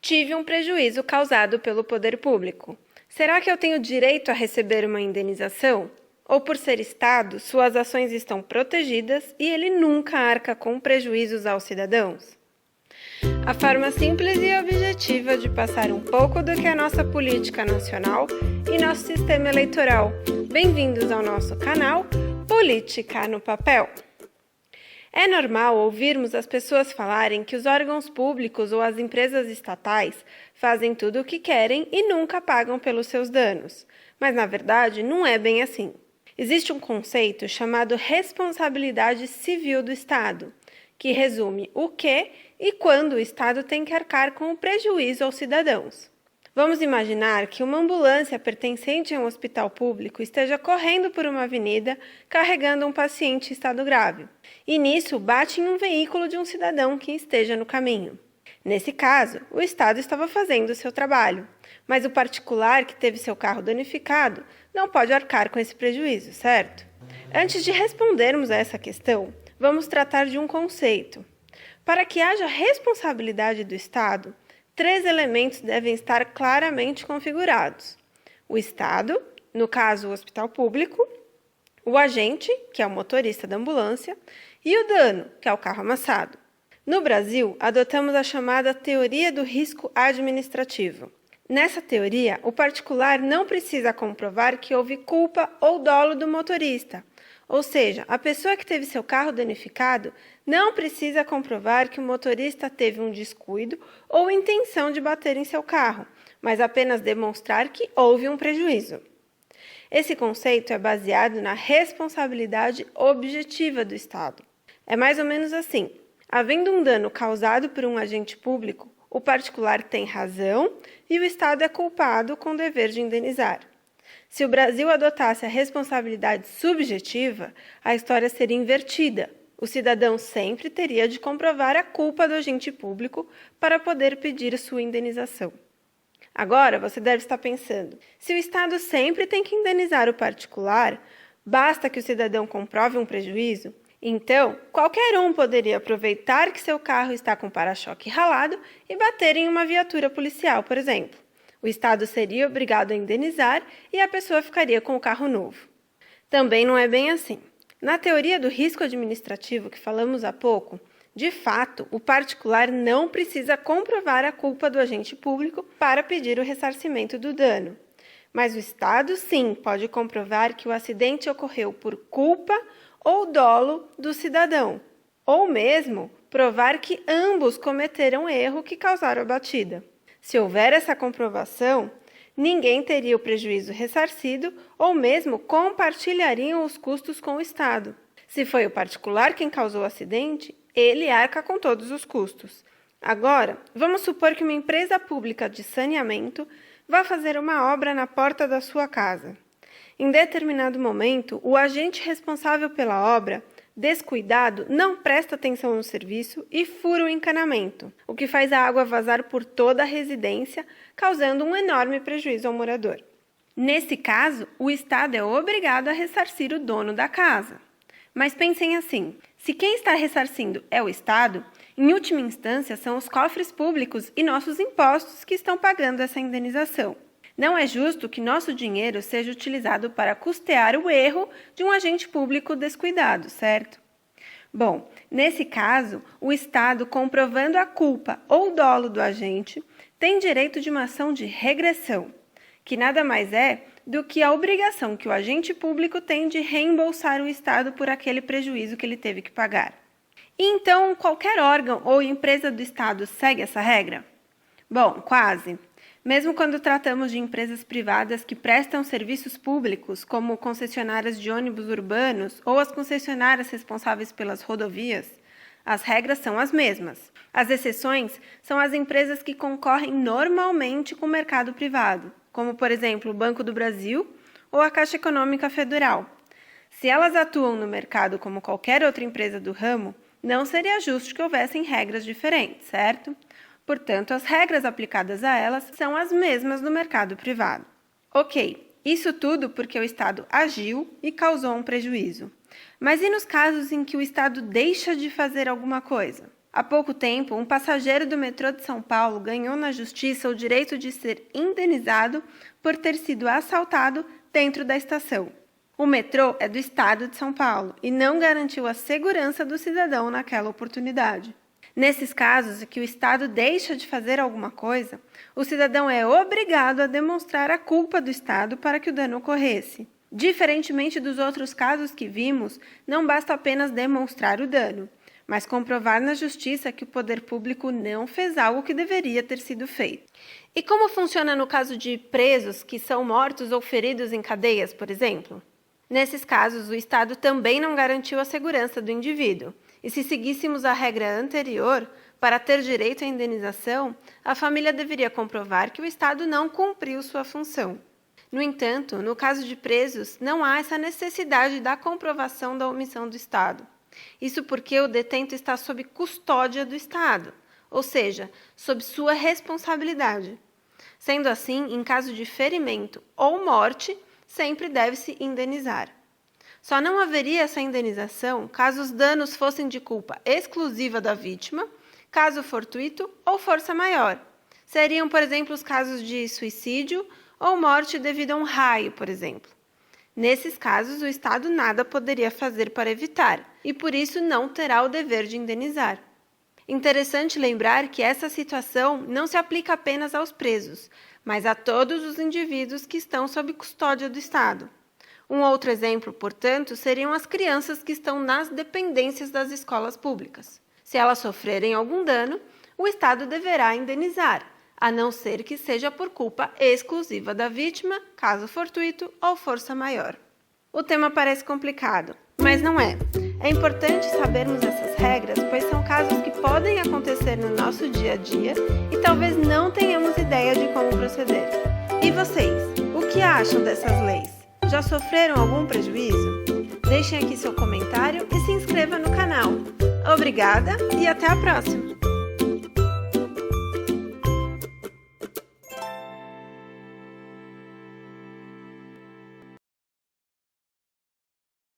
Tive um prejuízo causado pelo poder público. Será que eu tenho direito a receber uma indenização? Ou por ser Estado, suas ações estão protegidas e ele nunca arca com prejuízos aos cidadãos? A forma simples e objetiva de passar um pouco do que é nossa política nacional e nosso sistema eleitoral. Bem-vindos ao nosso canal Política no Papel. É normal ouvirmos as pessoas falarem que os órgãos públicos ou as empresas estatais fazem tudo o que querem e nunca pagam pelos seus danos. Mas, na verdade, não é bem assim. Existe um conceito chamado responsabilidade civil do Estado, que resume o que e quando o Estado tem que arcar com o prejuízo aos cidadãos. Vamos imaginar que uma ambulância pertencente a um hospital público esteja correndo por uma avenida carregando um paciente em estado grave, e nisso bate em um veículo de um cidadão que esteja no caminho. Nesse caso, o Estado estava fazendo o seu trabalho, mas o particular que teve seu carro danificado não pode arcar com esse prejuízo, certo? Antes de respondermos a essa questão, vamos tratar de um conceito. Para que haja responsabilidade do Estado, 3 elementos devem estar claramente configurados: o Estado, no caso o hospital público, o agente, que é o motorista da ambulância, e o dano, que é o carro amassado. No Brasil, adotamos a chamada teoria do risco administrativo. Nessa teoria, o particular não precisa comprovar que houve culpa ou dolo do motorista, ou seja, a pessoa que teve seu carro danificado não precisa comprovar que o motorista teve um descuido ou intenção de bater em seu carro, mas apenas demonstrar que houve um prejuízo. Esse conceito é baseado na responsabilidade objetiva do Estado. É mais ou menos assim: havendo um dano causado por um agente público, o particular tem razão e o Estado é culpado com o dever de indenizar. Se o Brasil adotasse a responsabilidade subjetiva, a história seria invertida. O cidadão sempre teria de comprovar a culpa do agente público para poder pedir sua indenização. Agora você deve estar pensando: se o Estado sempre tem que indenizar o particular, basta que o cidadão comprove um prejuízo? Então, qualquer um poderia aproveitar que seu carro está com para-choque ralado e bater em uma viatura policial, por exemplo. O Estado seria obrigado a indenizar e a pessoa ficaria com o carro novo. Também não é bem assim. Na teoria do risco administrativo que falamos há pouco, de fato, o particular não precisa comprovar a culpa do agente público para pedir o ressarcimento do dano. Mas o Estado, sim, pode comprovar que o acidente ocorreu por culpa ou dolo do cidadão, ou mesmo provar que ambos cometeram erro que causaram a batida. Se houver essa comprovação, ninguém teria o prejuízo ressarcido ou mesmo compartilhariam os custos com o Estado. Se foi o particular quem causou o acidente, ele arca com todos os custos. Agora, vamos supor que uma empresa pública de saneamento vá fazer uma obra na porta da sua casa. Em determinado momento, o agente responsável pela obra, descuidado, não presta atenção no serviço e fura o encanamento, o que faz a água vazar por toda a residência, causando um enorme prejuízo ao morador. Nesse caso, o Estado é obrigado a ressarcir o dono da casa. Mas pensem assim: se quem está ressarcindo é o Estado, em última instância são os cofres públicos e nossos impostos que estão pagando essa indenização. Não é justo que nosso dinheiro seja utilizado para custear o erro de um agente público descuidado, certo? Bom, nesse caso, o Estado, comprovando a culpa ou dolo do agente, tem direito de uma ação de regressão, que nada mais é do que a obrigação que o agente público tem de reembolsar o Estado por aquele prejuízo que ele teve que pagar. E então, qualquer órgão ou empresa do Estado segue essa regra? Bom, quase. Mesmo quando tratamos de empresas privadas que prestam serviços públicos, como concessionárias de ônibus urbanos ou as concessionárias responsáveis pelas rodovias, as regras são as mesmas. As exceções são as empresas que concorrem normalmente com o mercado privado, como, por exemplo, o Banco do Brasil ou a Caixa Econômica Federal. Se elas atuam no mercado como qualquer outra empresa do ramo, não seria justo que houvessem regras diferentes, certo? Portanto, as regras aplicadas a elas são as mesmas no mercado privado. Ok, isso tudo porque o Estado agiu e causou um prejuízo. Mas e nos casos em que o Estado deixa de fazer alguma coisa? Há pouco tempo, um passageiro do metrô de São Paulo ganhou na justiça o direito de ser indenizado por ter sido assaltado dentro da estação. O metrô é do estado de São Paulo e não garantiu a segurança do cidadão naquela oportunidade. Nesses casos em que o Estado deixa de fazer alguma coisa, o cidadão é obrigado a demonstrar a culpa do Estado para que o dano ocorresse. Diferentemente dos outros casos que vimos, não basta apenas demonstrar o dano, mas comprovar na justiça que o poder público não fez algo que deveria ter sido feito. E como funciona no caso de presos que são mortos ou feridos em cadeias, por exemplo? Nesses casos, o Estado também não garantiu a segurança do indivíduo. E se seguíssemos a regra anterior, para ter direito à indenização, a família deveria comprovar que o Estado não cumpriu sua função. No entanto, no caso de presos, não há essa necessidade da comprovação da omissão do Estado. Isso porque o detento está sob custódia do Estado, ou seja, sob sua responsabilidade. Sendo assim, em caso de ferimento ou morte, sempre deve-se indenizar. Só não haveria essa indenização caso os danos fossem de culpa exclusiva da vítima, caso fortuito ou força maior. Seriam, por exemplo, os casos de suicídio ou morte devido a um raio, por exemplo. Nesses casos, o Estado nada poderia fazer para evitar e, por isso, não terá o dever de indenizar. Interessante lembrar que essa situação não se aplica apenas aos presos, mas a todos os indivíduos que estão sob custódia do Estado. Um outro exemplo, portanto, seriam as crianças que estão nas dependências das escolas públicas. Se elas sofrerem algum dano, o Estado deverá indenizar, a não ser que seja por culpa exclusiva da vítima, caso fortuito ou força maior. O tema parece complicado, mas não é. É importante sabermos essas regras, pois são casos que podem acontecer no nosso dia a dia e talvez não tenhamos ideia de como proceder. E vocês, o que acham dessas leis? Já sofreram algum prejuízo? Deixem aqui seu comentário e se inscreva no canal. Obrigada e até a próxima!